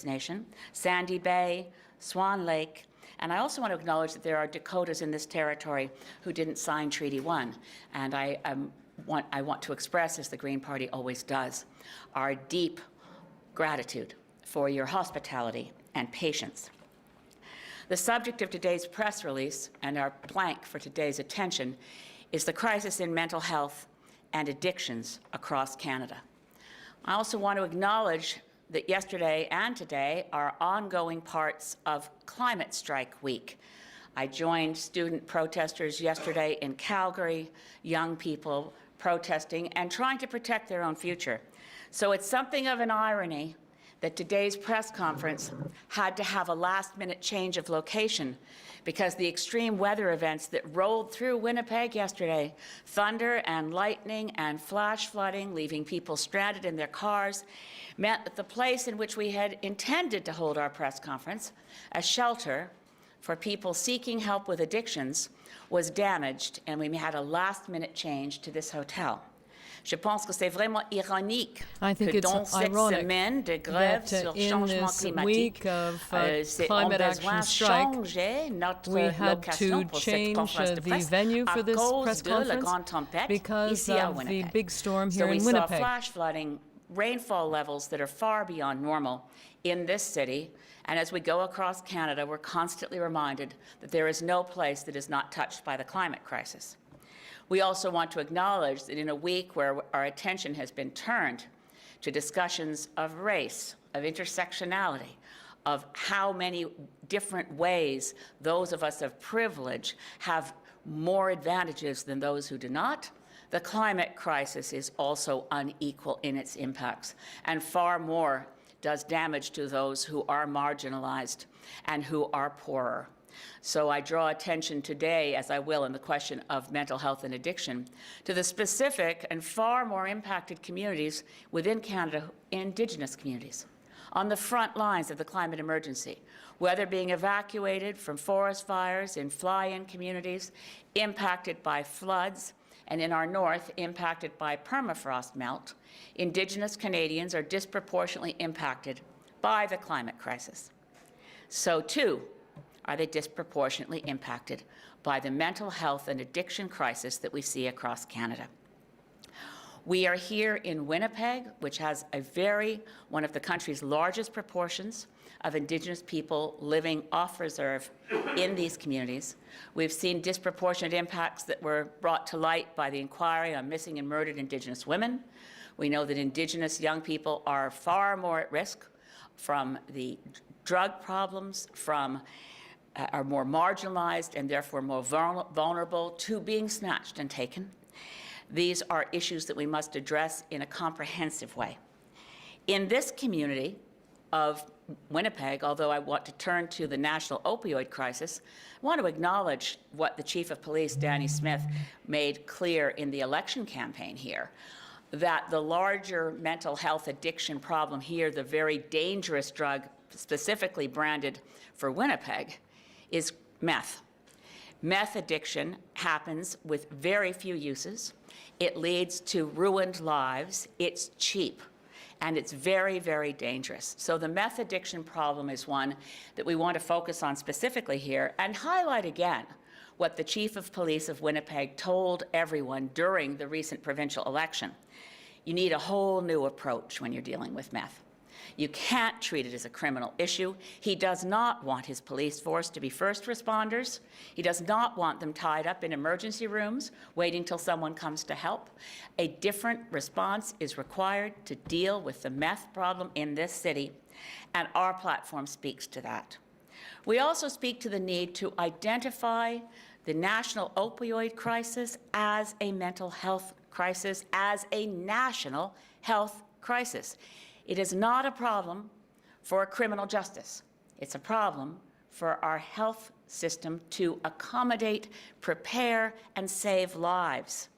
First Nation, Sandy Bay, Swan Lake, and I also want to acknowledge that there are Dakotas in this territory who didn't sign Treaty 1, and I want to express, as the Green Party always does, our deep gratitude for your hospitality and patience. The subject of today's press release and our plank for today's attention is the crisis in mental health and addictions across Canada. I also want to acknowledge that yesterday and today are ongoing parts of Climate Strike Week. I joined student protesters yesterday in Calgary, young people protesting and trying to protect their own future. So it's something of an irony that today's press conference had to have a last-minute change of location because the extreme weather events that rolled through Winnipeg yesterday, thunder and lightning and flash flooding, leaving people stranded in their cars, meant that the place in which we had intended to hold our press conference, a shelter for people seeking help with addictions, was damaged, and we had a last-minute change to this hotel. Je pense que c'est vraiment ironique que dans cette semaine de grève sur changement climatique, on a besoin de changer notre location pour cette conférence de presse à cause de la grande tempête ici à Winnipeg. So we saw flash flooding, rainfall levels that are far beyond normal in this city, and as we go across Canada, we're constantly reminded that there is no place that is not touched by the climate crisis. We also want to acknowledge that in a week where our attention has been turned to discussions of race, of intersectionality, of how many different ways those of us of privilege have more advantages than those who do not, the climate crisis is also unequal in its impacts, and far more does damage to those who are marginalized and who are poorer. So I draw attention today, as I will in the question of mental health and addiction, to the specific and far more impacted communities within Canada, Indigenous communities, on the front lines of the climate emergency, whether being evacuated from forest fires in fly-in communities, impacted by floods, and in our north, impacted by permafrost melt. Indigenous Canadians are disproportionately impacted by the climate crisis. So too, are they disproportionately impacted by the mental health and addiction crisis that we see across Canada. We are here in Winnipeg, which has one of the country's largest proportions of Indigenous people living off reserve in these communities. We've seen disproportionate impacts that were brought to light by the inquiry on missing and murdered Indigenous women. We know that Indigenous young people are far more at risk from the drug problems, are more marginalized and therefore more vulnerable to being snatched and taken. These are issues that we must address in a comprehensive way. In this community of Winnipeg, although I want to turn to the national opioid crisis, I want to acknowledge what the Chief of Police, Danny Smith, made clear in the election campaign here, that the larger mental health addiction problem here, the very dangerous drug specifically branded for Winnipeg, is meth. Meth addiction happens with very few uses. It leads to ruined lives. It's cheap, and it's very, very dangerous. So the meth addiction problem is one that we want to focus on specifically here and highlight again what the Chief of Police of Winnipeg told everyone during the recent provincial election. You need a whole new approach when you're dealing with meth. You can't treat it as a criminal issue. He does not want his police force to be first responders. He does not want them tied up in emergency rooms waiting till someone comes to help. A different response is required to deal with the meth problem in this city, and our platform speaks to that. We also speak to the need to identify the national opioid crisis as a mental health crisis, as a national health crisis. It is not a problem for criminal justice. It's a problem for our health system to accommodate, prepare, and save lives.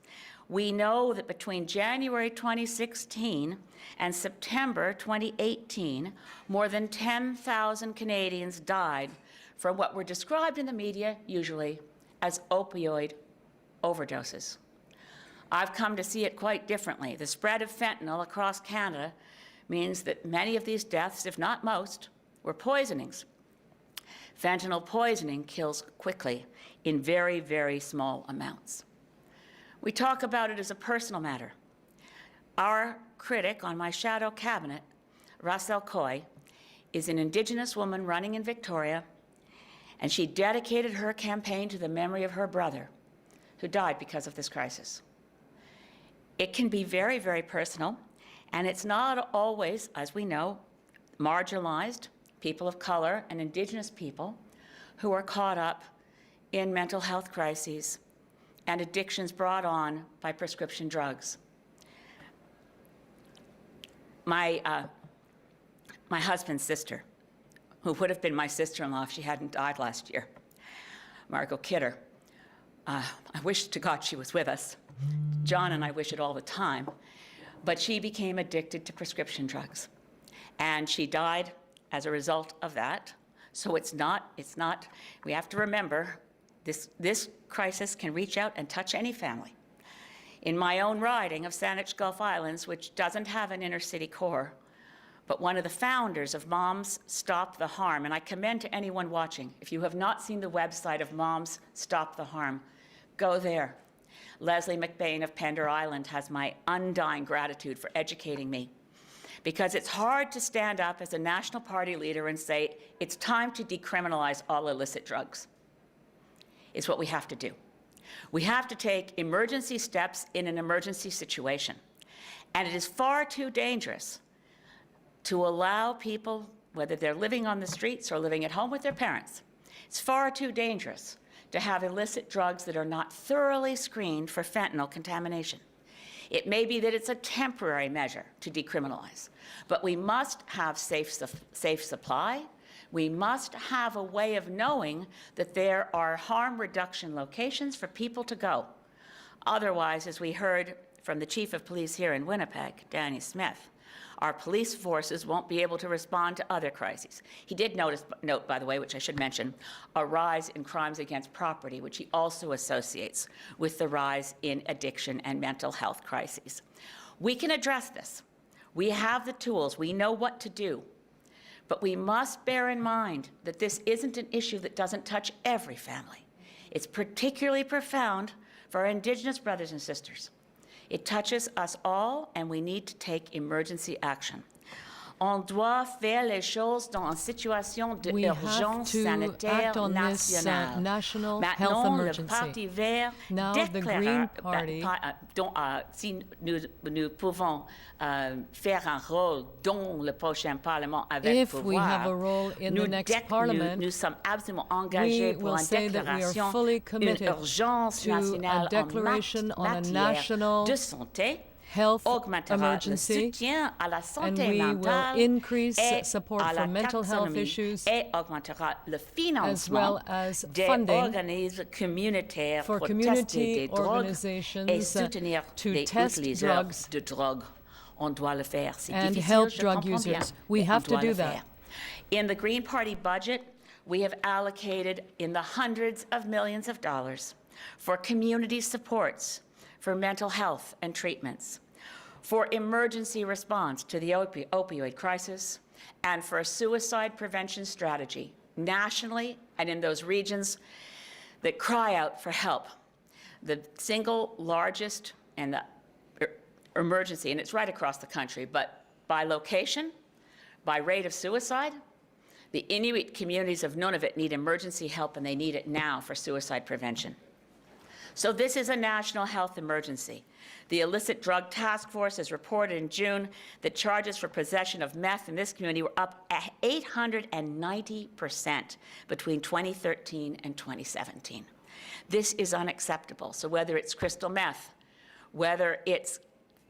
We know that between January 2016 and September 2018, more than 10,000 Canadians died from what were described in the media usually as opioid overdoses. I've come to see it quite differently. The spread of fentanyl across Canada means that many of these deaths, if not most, were poisonings. Fentanyl poisoning kills quickly in very, very small amounts. We talk about it as a personal matter. Our critic on my shadow cabinet, Russell Coy, is an Indigenous woman running in Victoria, and she dedicated her campaign to the memory of her brother, who died because of this crisis. It can be very, very personal, and it's not always, as we know, marginalized people of color and Indigenous people who are caught up in mental health crises and addictions brought on by prescription drugs. My husband's sister, who would have been my sister-in-law if she hadn't died last year, Margot Kidder, I wish to God she was with us. John and I wish it all the time, but she became addicted to prescription drugs, and she died as a result of that. So it's not, we have to remember, this crisis can reach out and touch any family. In my own riding of Saanich Gulf Islands, which doesn't have an inner city core, but one of the founders of Moms Stop the Harm, and I commend to anyone watching, if you have not seen the website of Moms Stop the Harm, go there. Leslie McBain of Pender Island has my undying gratitude for educating me, because it's hard to stand up as a national party leader and say, it's time to decriminalize all illicit drugs. It's what we have to do. We have to take emergency steps in an emergency situation. And it is far too dangerous to allow people, whether they're living on the streets or living at home with their parents, it's far too dangerous to have illicit drugs that are not thoroughly screened for fentanyl contamination. It may be that it's a temporary measure to decriminalize, but we must have safe supply. We must have a way of knowing that there are harm reduction locations for people to go. Otherwise, as we heard from the Chief of Police here in Winnipeg, Danny Smith, our police forces won't be able to respond to other crises. He did note, by the way, which I should mention, a rise in crimes against property, which he also associates with the rise in addiction and mental health crises. We can address this. We have the tools. We know what to do. But we must bear in mind that this isn't an issue that doesn't touch every family. It's particularly profound for our Indigenous brothers and sisters. It touches us all, and we need to take emergency action. On doit faire les choses dans une situation d'urgence sanitaire nationale. National health Maintenant, emergency. le Parti vert Now the Green Party, si nous pouvons faire un rôle dans le prochain Parlement avec if we have a role in the next Parliament, nous sommes absolument engagés we pour will une say that we are fully committed urgence to nationale a declaration en on a matière national de santé, health augmentera emergency, le soutien à la and santé we will mentale increase et support à la for mental health taxonomie issues, et augmentera le as financement well as des funding organismes communautaires for pour tester community des drogues organizations et soutenir to les test utilisateurs drugs de drogue. On doit le faire. C'est and difficile, help je drug comprends bien, users. We mais have on to doit do le that. faire. In the Green Party budget, we have allocated in the hundreds of millions of dollars for community supports for mental health and treatments, for emergency response to the opioid crisis, and for a suicide prevention strategy nationally and in those regions that cry out for help. The single largest and the emergency, and it's right across the country, but by location, by rate of suicide, the Inuit communities of Nunavut need emergency help, and they need it now for suicide prevention. So this is a national health emergency. The Illicit Drug Task Force has reported in June that charges for possession of meth in this community were up 890% between 2013 and 2017. This is unacceptable. So whether it's crystal meth, whether it's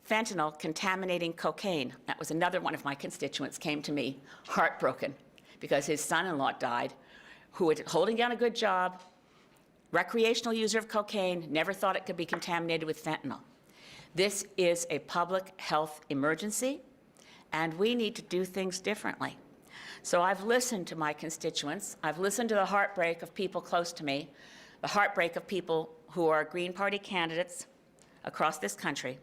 fentanyl contaminating cocaine, that was another one of my constituents came to me heartbroken because his son-in-law died, who was holding down a good job, recreational user of cocaine, never thought it could be contaminated with fentanyl. This is a public health emergency, and we need to do things differently. So I've listened to my constituents. I've listened to the heartbreak of people close to me, the heartbreak of people who are Green Party candidates across this country.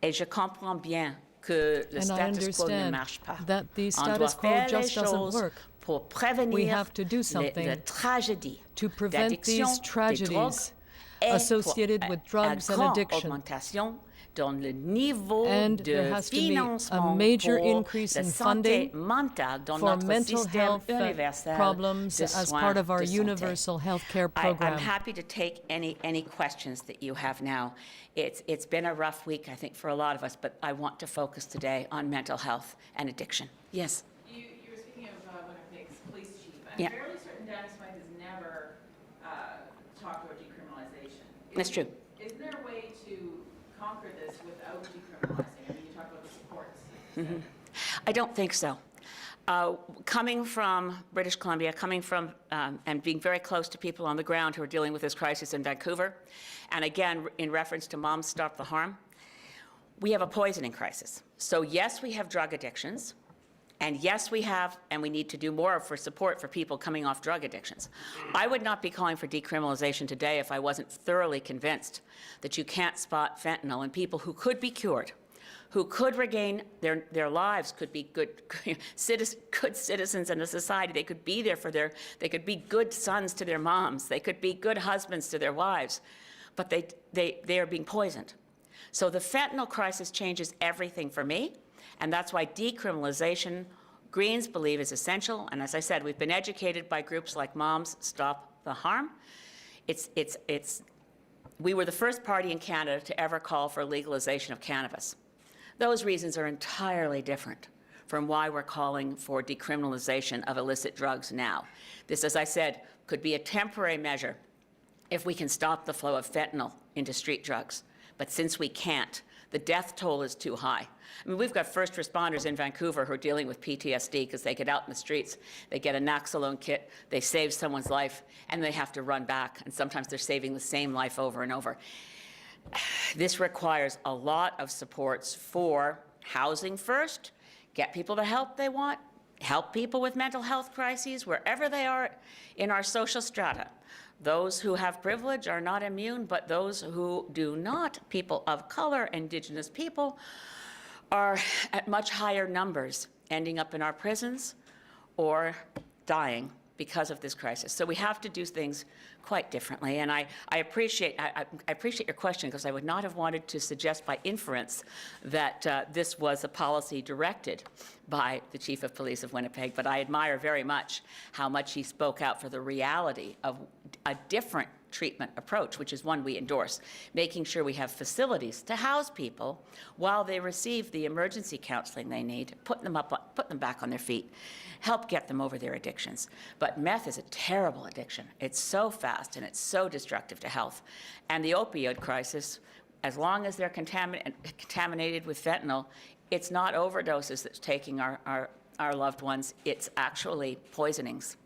Et je comprends bien que le and I status quo ne understand marche pas. that the On status doit quo faire just les doesn't choses work. pour prévenir We have to do something les tragédies to prevent d'addiction these des drogues tragedies et associated pour with drugs and grande addiction. augmentation dans le niveau And de there has to be a financement major pour increase la in santé funding mentale dans for notre mental système health universel problems de as soins part of our de santé. universal health care I'm program. happy to take any questions that you have now. It's been a rough week, I think, for a lot of us, but I want to focus today on mental health and addiction. Yes? You were speaking of Winnipeg's police chief. I'm Yeah. fairly certain Dennis White has never talked about decriminalization. That's true. Isn't there a way to conquer this without decriminalizing? I mean, you talk about the supports. I don't think so. Coming from British Columbia, coming from and being very close to people on the ground who are dealing with this crisis in Vancouver, and again, in reference to Moms Stop the Harm, we have a poisoning crisis. So yes, we have drug addictions, and yes, we have, and we need to do more for support for people coming off drug addictions. I would not be calling for decriminalization today if I wasn't thoroughly convinced that you can't spot fentanyl in people who could be cured, who could regain their lives, could be good citizens in a society. They could be there for they could be good sons to their moms. They could be good husbands to their wives, but they are being poisoned. So the fentanyl crisis changes everything for me, and that's why decriminalization, Greens believe, is essential. And as I said, we've been educated by groups like Moms Stop the Harm. We were the first party in Canada to ever call for legalization of cannabis. Those reasons are entirely different from why we're calling for decriminalization of illicit drugs now. This, as I said, could be a temporary measure if we can stop the flow of fentanyl into street drugs. But since we can't, the death toll is too high. I mean, we've got first responders in Vancouver who are dealing with PTSD because they get out in the streets, they get a Naxalone kit, they save someone's life, and they have to run back. And sometimes they're saving the same life over and over. This requires a lot of supports for housing first, get people the help they want, help people with mental health crises wherever they are in our social strata. Those who have privilege are not immune, but those who do not, people of color, Indigenous people, are at much higher numbers, ending up in our prisons or dying because of this crisis. So we have to do things quite differently. And I appreciate your question, because I would not have wanted to suggest by inference that this was a policy directed by the Chief of Police of Winnipeg, but I admire very much how much he spoke out for the reality of a different treatment approach, which is one we endorse, making sure we have facilities to house people while they receive the emergency counseling they need, put them back on their feet, help get them over their addictions. But meth is a terrible addiction. It's so fast and it's so destructive to health. And the opioid crisis, as long as they're contaminated with fentanyl, it's not overdoses that's taking our loved ones, it's actually poisonings.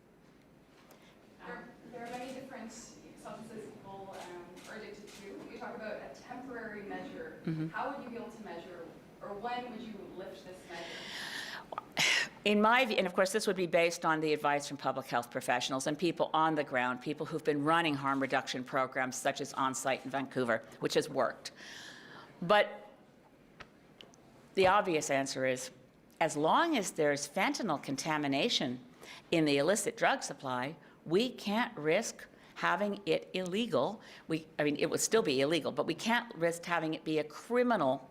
There are many different substances people are addicted to. You talk about a temporary measure. How would you be able to measure, or when would you lift this measure? In my view, and of course this would be based on the advice from public health professionals and people on the ground, people who've been running harm reduction programs such as On-Site in Vancouver, which has worked. But the obvious answer is, as long as there's fentanyl contamination in the illicit drug supply, we can't risk having it illegal. I mean, it would still be illegal, but we can't risk having it be a criminal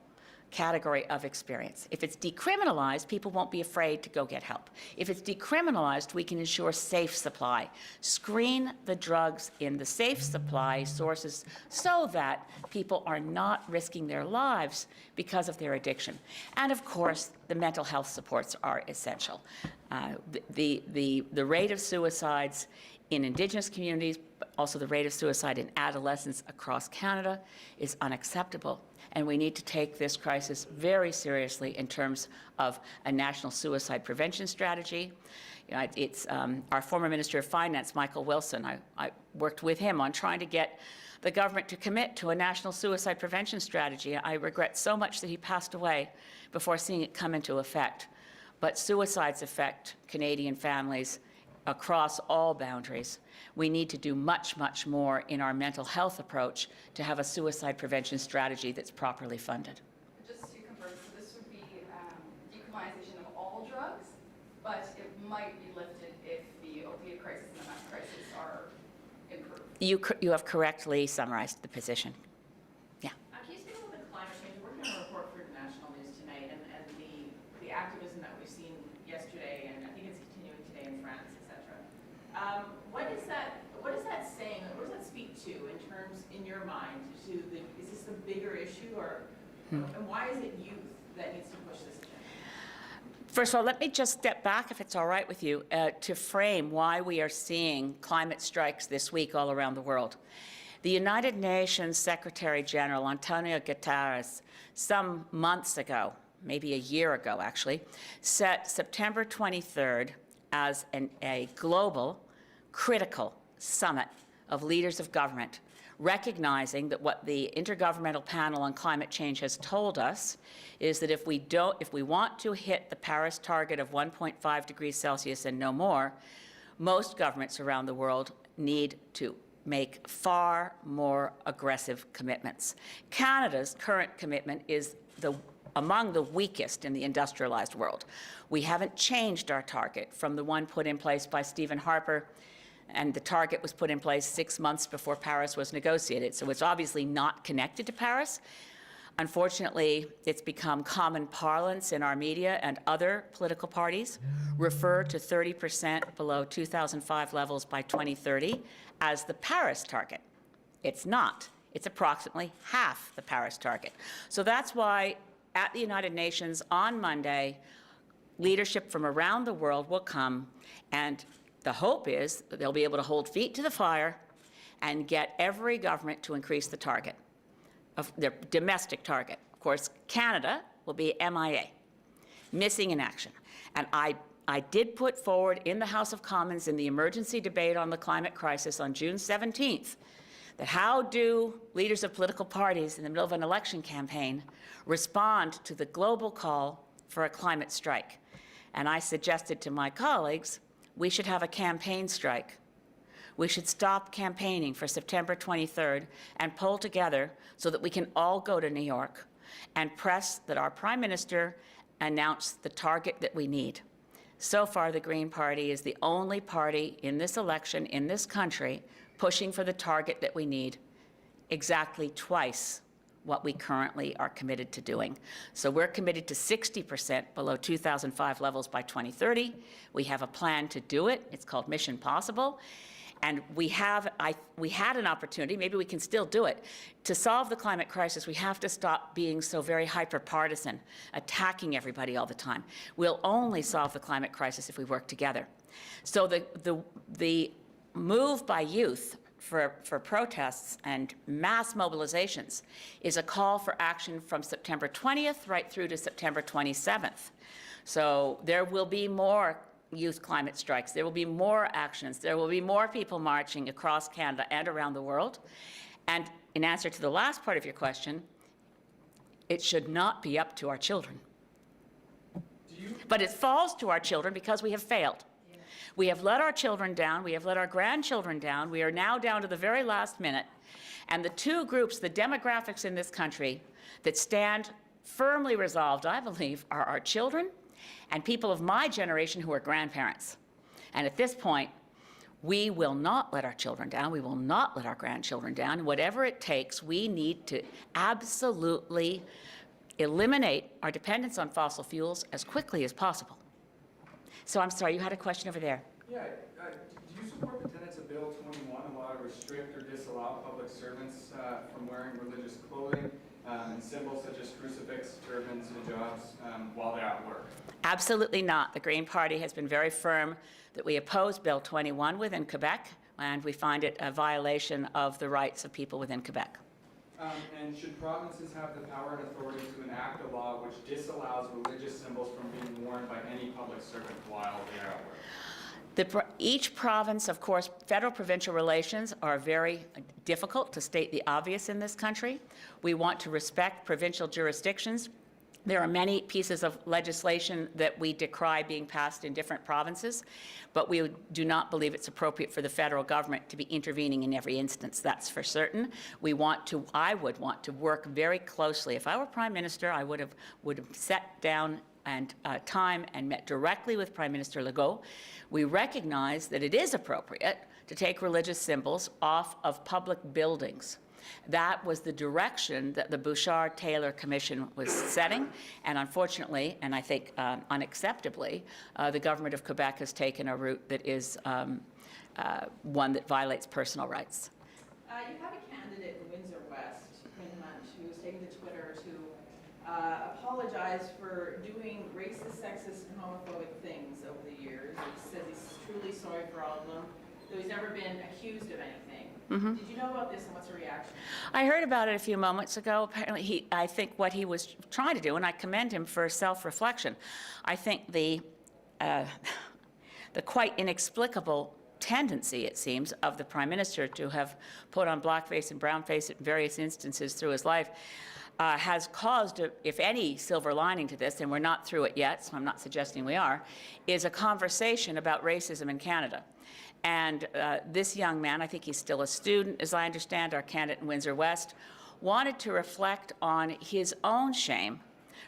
category of experience. If it's decriminalized, people won't be afraid to go get help. If it's decriminalized, we can ensure safe supply. Screen the drugs in the safe supply sources so that people are not risking their lives because of their addiction. And of course, the mental health supports are essential. The rate of suicides in Indigenous communities, but also the rate of suicide in adolescents across Canada is unacceptable. And we need to take this crisis very seriously in terms of a national suicide prevention strategy. You know, it's our former Minister of Finance, Michael Wilson. I worked with him on trying to get the government to commit to a national suicide prevention strategy. I regret so much that he passed away before seeing it come into effect. But suicides affect Canadian families across all boundaries. We need to do much, much more in our mental health approach to have a suicide prevention strategy that's properly funded. Just to confirm, so this would be decriminalization of all drugs, but it might be lifted lifted if the opiate crisis and the meth crisis are improved? You have correctly summarized the position. Yeah. Can you speak about the climate change? We're working on a report for national news tonight, and the activism that we've seen yesterday, and I think it's continuing today in France, etc. What is that saying? What does that speak to in terms, in your mind, to the, is this a bigger issue, or and why is it youth that needs to push this agenda? First of all, let me just step back, if it's all right with you, to frame why we are seeing climate strikes this week all around the world. The United Nations Secretary General, Antonio Guterres, some months ago, maybe a year ago actually, set September 23rd as a global, critical summit of leaders of government, recognizing that what the Intergovernmental Panel on Climate Change has told us is that if we want to hit the Paris target of 1.5 degrees Celsius and no more, most governments around the world need to make far more aggressive commitments. Canada's current commitment is among the weakest in the industrialized world. We haven't changed our target from the one put in place by Stephen Harper, and the target was put in place 6 months before Paris was negotiated. So it's obviously not connected to Paris. Unfortunately, it's become common parlance in our media, and other political parties refer to 30% below 2005 levels by 2030 as the Paris target. It's not. It's approximately half the Paris target. So that's why at the United Nations on Monday, leadership from around the world will come, and the hope is that they'll be able to hold feet to the fire and get every government to increase the target, of their domestic target. Of course, Canada will be MIA, missing in action. And I did put forward in the House of Commons in the emergency debate on the climate crisis on June 17th that how do leaders of political parties in the middle of an election campaign respond to the global call for a climate strike? And I suggested to my colleagues, we should have a campaign strike. We should stop campaigning for September 23rd and pull together so that we can all go to New York and press that our Prime Minister announce the target that we need. So far, the Green Party is the only party in this election in this country pushing for the target that we need, exactly twice what we currently are committed to doing. So we're committed to 60% below 2005 levels by 2030. We have a plan to do it. It's called Mission Possible. And we had an opportunity, maybe we can still do it. To solve the climate crisis, we have to stop being so very hyper-partisan, attacking everybody all the time. We'll only solve the climate crisis if we work together. So the move by youth for protests and mass mobilizations is a call for action from September 20th right through to September 27th. So there will be more youth climate strikes. There will be more actions. There will be more people marching across Canada and around the world. And in answer to the last part of your question, it should not be up to our children. But it falls to our children because we have failed. We have let our children down. We have let our grandchildren down. We are now down to the very last minute. And the two groups, the demographics in this country that stand firmly resolved, I believe, are our children and people of my generation who are grandparents. And at this point, we will not let our children down. We will not let our grandchildren down. Whatever it takes, we need to absolutely eliminate our dependence on fossil fuels as quickly as possible. So I'm sorry, you had a question over there. Yeah, do you support the tenets of Bill 21, a law to restrict or disallow public servants from wearing religious clothing and symbols such as crucifix, turbans, hijabs while they're at work? Absolutely not. The Green Party has been very firm that we oppose Bill 21 within Quebec, and we find it a violation of the rights of people within Quebec. And should provinces have the power and authority to enact a law which disallows religious symbols from being worn by any public servant while they are at work? Each province, of course, federal-provincial relations are very difficult, to state the obvious, in this country. We want to respect provincial jurisdictions. There are many pieces of legislation that we decry being passed in different provinces, but we do not believe it's appropriate for the federal government to be intervening in every instance, that's for certain. I would want to work very closely. If I were Prime Minister, I would have sat down time and met directly with Prime Minister Legault. We recognize that it is appropriate to take religious symbols off of public buildings. That was the direction that the Bouchard-Taylor Commission was setting, and unfortunately, and I think unacceptably, the government of Quebec has taken a route that is one that violates personal rights. You have a candidate in Windsor West, who has taken to Twitter to apologize for doing racist, sexist, and homophobic things over the years. He says he's truly sorry for all of them, though he's never been accused of anything. Did you know about this, and what's your reaction? I heard about it a few moments ago. Apparently, I think what he was trying to do, and I commend him for self-reflection, I think the quite inexplicable tendency, it seems, of the Prime Minister to have put on blackface and brownface at various instances through his life has caused, if any silver lining to this, and we're not through it yet, so I'm not suggesting we are, is a conversation about racism in Canada. And this young man, I think he's still a student, as I understand, our candidate in Windsor West, wanted to reflect on his own shame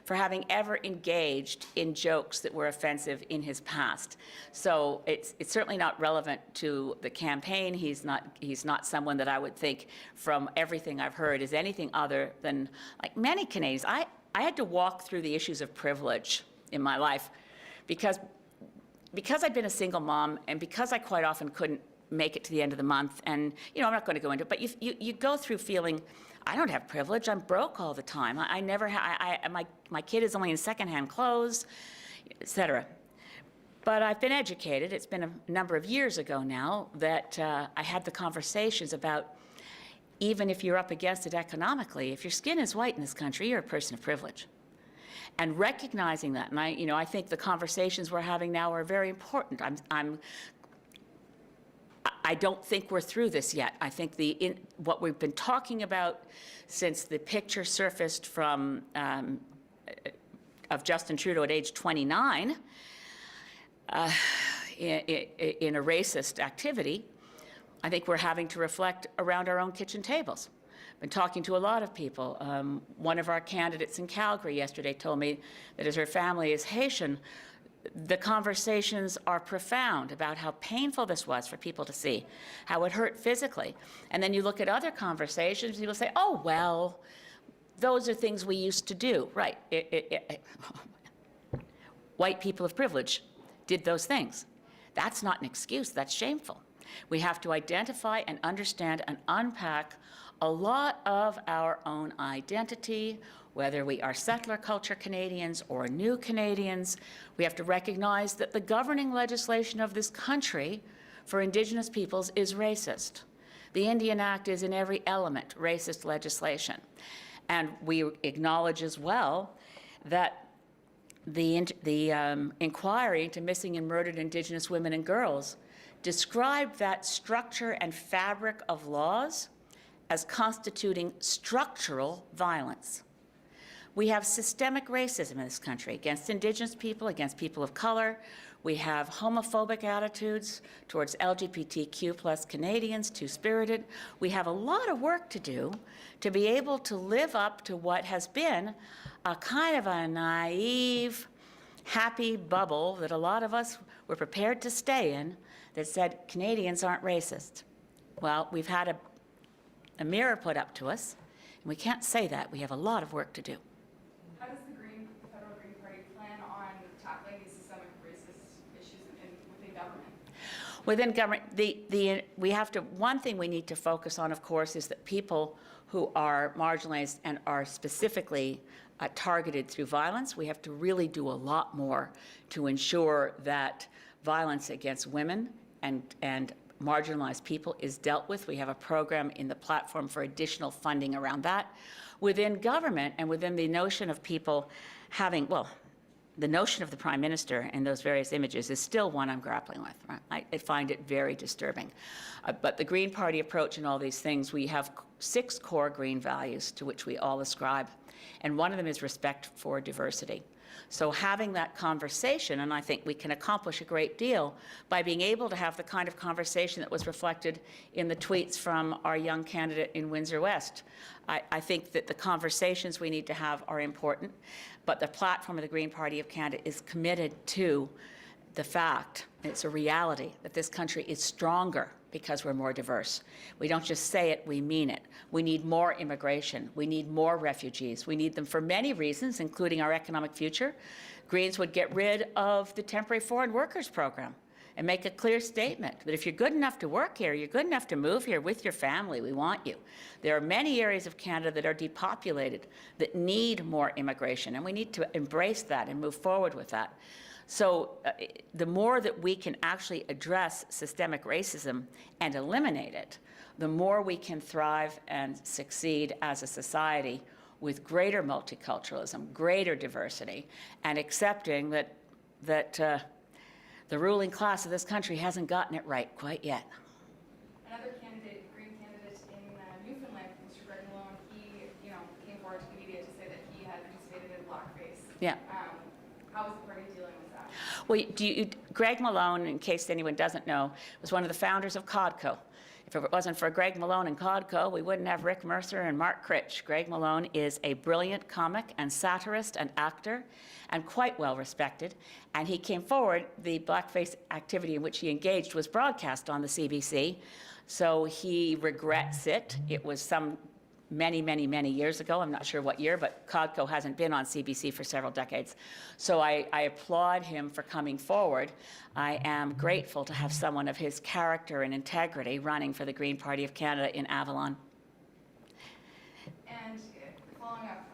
for having ever engaged in jokes that were offensive in his past. So it's certainly not relevant to the campaign. He's not someone that I would think, from everything I've heard, is anything other than, like many Canadians. I had to walk through the issues of privilege in my life because I'd been a single mom, and because I quite often couldn't make it to the end of the month, and I'm not going to go into it, but you go through feeling, I don't have privilege, I'm broke all the time, I never my kid is only in secondhand clothes, etc. But I've been educated. It's been a number of years ago now that I had the conversations about, even if you're up against it economically, if your skin is white in this country, you're a person of privilege. And recognizing that, and I think the conversations we're having now are very important. I don't think we're through this yet. I think what we've been talking about since the picture surfaced from of Justin Trudeau at age 29 in a racist activity, I think we're having to reflect around our own kitchen tables. Been talking to a lot of people. One of our candidates in Calgary yesterday told me that, as her family is Haitian, the conversations are profound about how painful this was for people to see, how it hurt physically. And then you look at other conversations, people say, oh, well, those are things we used to do. Right. White people of privilege did those things. That's not an excuse. That's shameful. We have to identify and understand and unpack a lot of our own identity, whether we are settler culture Canadians or new Canadians. We have to recognize that the governing legislation of this country for Indigenous peoples is racist. The Indian Act is in every element racist legislation. And we acknowledge as well that the inquiry into missing and murdered Indigenous women and girls described that structure and fabric of laws as constituting structural violence. We have systemic racism in this country against Indigenous people, against people of color. We have homophobic attitudes towards LGBTQ plus Canadians, two-spirited. We have a lot of work to do to be able to live up to what has been a kind of a naive, happy bubble that a lot of us were prepared to stay in that said Canadians aren't racist. Well, we've had a mirror put up to us, and we can't say that. We have a lot of work to do. How does the Federal Green Party plan on tackling these systemic racist issues within government? Within government, we have to, one thing we need to focus on, of course, is that people who are marginalized and are specifically targeted through violence, we have to really do a lot more to ensure that violence against women and marginalized people is dealt with. We have a program in the platform for additional funding around that. Within government and within the notion of people having, well, the notion of the Prime Minister in those various images is still one I'm grappling with. Right? I find it very disturbing. But the Green Party approach and all these things, we have 6 core Green values to which we all ascribe. And one of them is respect for diversity. So having that conversation, and I think we can accomplish a great deal by being able to have the kind of conversation that was reflected in the tweets from our young candidate in Windsor West. I think that the conversations we need to have are important, but the platform of the Green Party of Canada is committed to the fact, it's a reality, that this country is stronger because we're more diverse. We don't just say it, we mean it. We need more immigration. We need more refugees. We need them for many reasons, including our economic future. Greens would get rid of the temporary foreign workers program and make a clear statement that if you're good enough to work here, you're good enough to move here with your family, we want you. There are many areas of Canada that are depopulated that need more immigration, and we need to embrace that and move forward with that. So the more that we can actually address systemic racism and eliminate it, the more we can thrive and succeed as a society with greater multiculturalism, greater diversity, and accepting that the ruling class of this country hasn't gotten it right quite yet. Another candidate, Green candidate in Newfoundland, Mr. Greg Malone, he, came forward to the media to say that he had participated in blackface. Yeah. How is the party dealing with that? Well, Greg Malone, in case anyone doesn't know, was one of the founders of CODCO. If it wasn't for Greg Malone and CODCO, we wouldn't have Rick Mercer and Mark Critch. Greg Malone is a brilliant comic and satirist and actor, and quite well respected. And he came forward, the blackface activity in which he engaged was broadcast on the CBC, so he regrets it. It was many years ago. I'm not sure what year, but CODCO hasn't been on CBC for several decades. So I applaud him for coming forward. I am grateful to have someone of his character and integrity running for the Green Party of Canada in Avalon. And following up,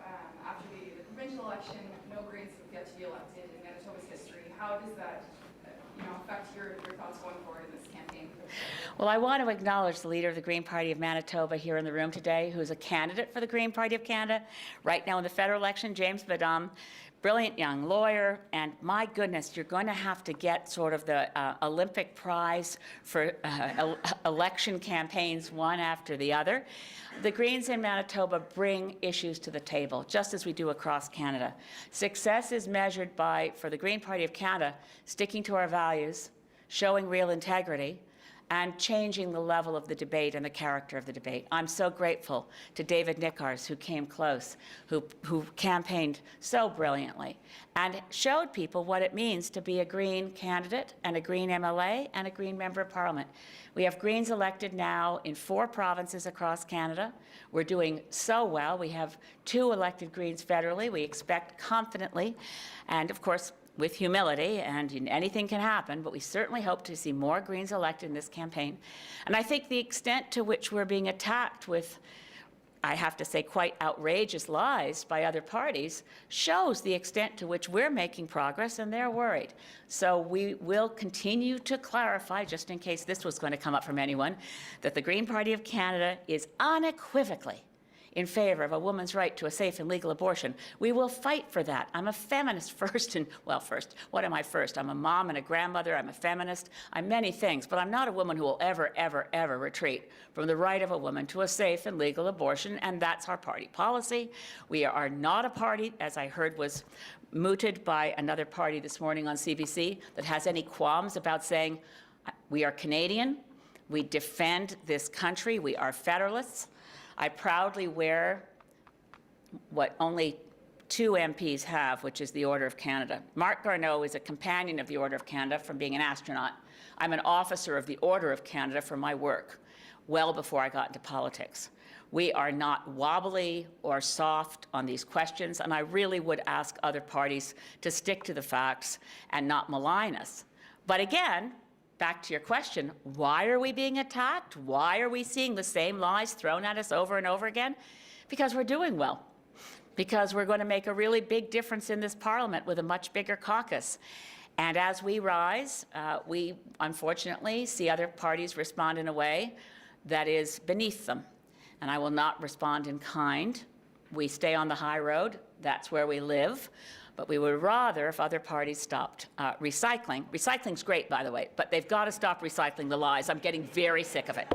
after the provincial election, no Greens have yet to be elected in Manitoba's history. How does that affect your thoughts going forward in this campaign? Well, I want to acknowledge the leader of the Green Party of Manitoba here in the room today, who's a candidate for the Green Party of Canada right now in the federal election, James Badam. Brilliant young lawyer, and my goodness, you're going to have to get sort of the Olympic prize for election campaigns one after the other. The Greens in Manitoba bring issues to the table, just as we do across Canada. Success is measured by, for the Green Party of Canada, sticking to our values, showing real integrity, and changing the level of the debate and the character of the debate. I'm so grateful to David Nickars, who came close, who campaigned so brilliantly, and showed people what it means to be a Green candidate and a Green MLA and a Green Member of Parliament. We have Greens elected now in 4 provinces across Canada. We're doing so well. We have 2 elected Greens federally. We expect confidently, and of course, with humility, and anything can happen, but we certainly hope to see more Greens elected in this campaign. And I think the extent to which we're being attacked with, I have to say, quite outrageous lies by other parties shows the extent to which we're making progress and they're worried. So we will continue to clarify, just in case this was going to come up from anyone, that the Green Party of Canada is unequivocally in favor of a woman's right to a safe and legal abortion. We will fight for that. I'm a feminist first, and what am I first? I'm a mom and a grandmother, I'm a feminist, I'm many things, but I'm not a woman who will ever retreat from the right of a woman to a safe and legal abortion, and that's our party policy. We are not a party, as I heard was mooted by another party this morning on CBC, that has any qualms about saying, we are Canadian, we defend this country, we are federalists. I proudly wear what only 2 MPs have, which is the Order of Canada. Mark Garneau is a companion of the Order of Canada from being an astronaut. I'm an officer of the Order of Canada for my work, well before I got into politics. We are not wobbly or soft on these questions, and I really would ask other parties to stick to the facts and not malign us. But again, back to your question, why are we being attacked? Why are we seeing the same lies thrown at us over and over again? Because we're doing well. Because we're going to make a really big difference in this Parliament with a much bigger caucus. And as we rise, we unfortunately see other parties respond in a way that is beneath them. And I will not respond in kind. We stay on the high road. That's where we live. But we would rather if other parties stopped recycling. Recycling's great, by the way, but they've got to stop recycling the lies. I'm getting very sick of it.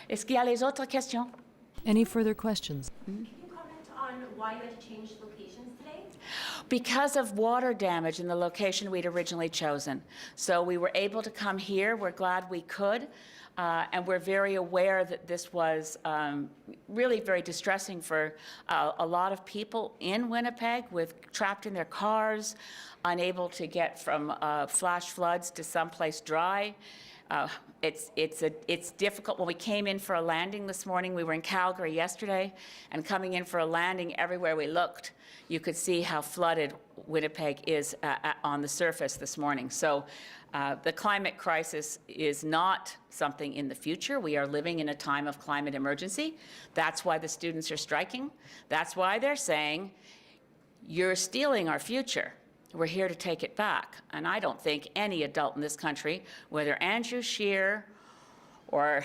Est-ce qu'il y a les autres questions? Any further questions? Can you comment on why you had to change location Because of water damage in the location we'd originally chosen. So we were able to come here. We're glad we could. And we're very aware that this was really very distressing for a lot of people in Winnipeg, trapped in their cars, unable to get from flash floods to someplace dry. It's difficult. When we came in for a landing this morning, we were in Calgary yesterday, and coming in for a landing, everywhere we looked, you could see how flooded Winnipeg is on the surface this morning. So the climate crisis is not something in the future. We are living in a time of climate emergency. That's why the students are striking. That's why they're saying, you're stealing our future. We're here to take it back. And I don't think any adult in this country, whether Andrew Scheer or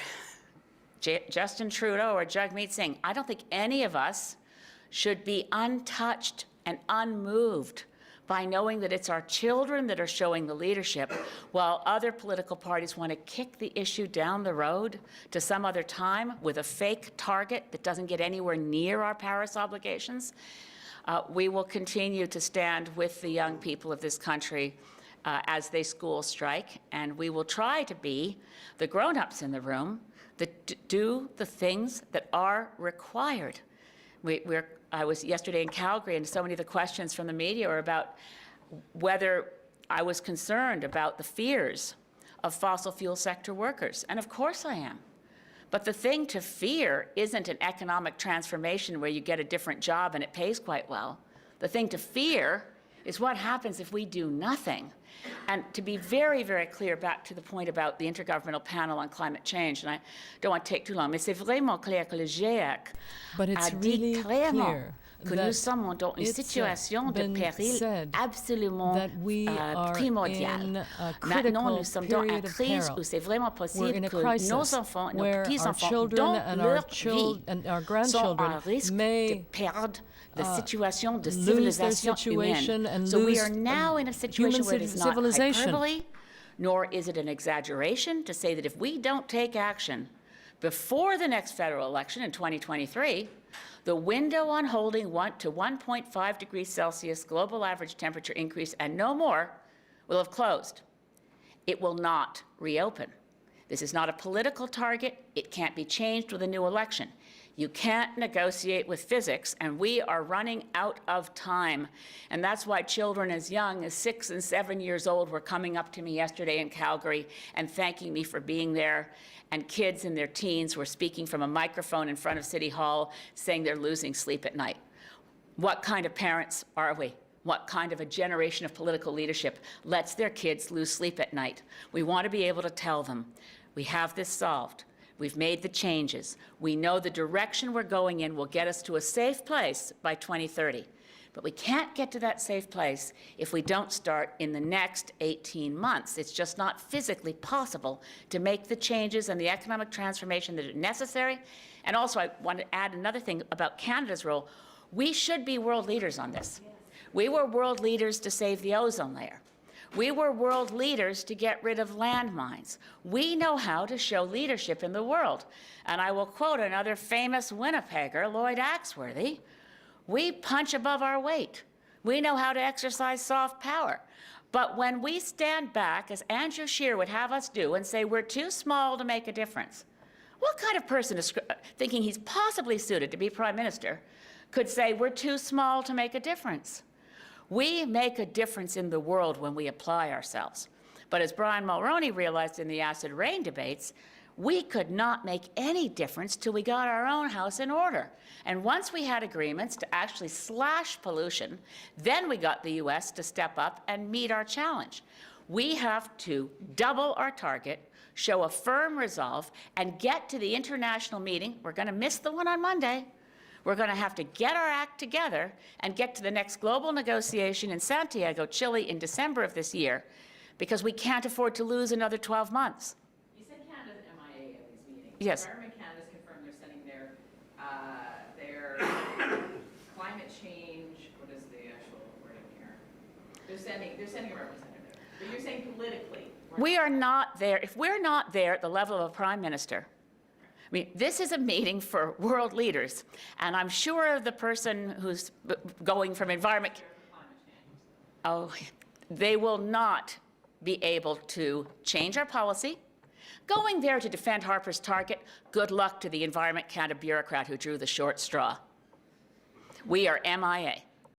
Justin Trudeau or Jagmeet Singh, I don't think any of us should be untouched and unmoved by knowing that it's our children that are showing the leadership, while other political parties want to kick the issue down the road to some other time with a fake target that doesn't get anywhere near our Paris obligations. We will continue to stand with the young people of this country as they school strike, and we will try to be the grown-ups in the room that do the things that are required. I was yesterday in Calgary, and so many of the questions from the media were about whether I was concerned about the fears of fossil fuel sector workers, and of course I am. But the thing to fear isn't an economic transformation where you get a different job and it pays quite well. The thing to fear is what happens if we do nothing. And to be very, very clear, back to the point about the Intergovernmental Panel on Climate Change, and I don't want to take too long, mais c'est vraiment clair que le GIEC a dit clairement que nous sommes dans une situation de péril absolument primordial. Maintenant, nous sommes dans une crise où c'est vraiment possible que nos enfants, nos petits-enfants, dans leur vie, sont à risque de perdre the situation de civilization humaine. So we are now in a situation where it is not hyperbole, nor is it an exaggeration to say that if we don't take action before the next federal election in 2023, the window on holding 1 to 1.5 degrees Celsius global average temperature increase and no more will have closed. It will not reopen. This is not a political target. It can't be changed with a new election. You can't negotiate with physics, and we are running out of time. And that's why children as young as 6 and 7 years old were coming up to me yesterday in Calgary and thanking me for being there. And kids in their teens were speaking from a microphone in front of City Hall saying they're losing sleep at night. What kind of parents are we? What kind of a generation of political leadership lets their kids lose sleep at night? We want to be able to tell them, we have this solved. We've made the changes. We know the direction we're going in will get us to a safe place by 2030. But we can't get to that safe place if we don't start in the next 18 months. It's just not physically possible to make the changes and the economic transformation that are necessary. And also, I want to add another thing about Canada's role. We should be world leaders on this. We were world leaders to save the ozone layer. We were world leaders to get rid of landmines. We know how to show leadership in the world. And I will quote another famous Winnipegger, Lloyd Axworthy, we punch above our weight. We know how to exercise soft power. But when we stand back, as Andrew Scheer would have us do, and say we're too small to make a difference, what kind of person is thinking he's possibly suited to be Prime Minister could say we're too small to make a difference? We make a difference in the world when we apply ourselves. But as Brian Mulroney realized in the acid rain debates, we could not make any difference till we got our own house in order. And once we had agreements to actually slash pollution, then we got the US to step up and meet our challenge. We have to double our target, show a firm resolve, and get to the international meeting. We're going to miss the one on Monday. We're going to have to get our act together and get to the next global negotiation in Santiago, Chile in December of this year, because we can't afford to lose another 12 months. You said Canada's MIA at these meetings. Yes. Environment Canada's confirmed they're sending their climate change, what is the actual wording here? They're sending a representative. But you're saying politically. We are not there. If we're not there at the level of a prime minister, I mean, this is a meeting for world leaders, and I'm sure the person who's going from environment, they will not be able to change our policy. Going there to defend Harper's Target, good luck to the Environment Canada bureaucrat who drew the short straw. We are MIA.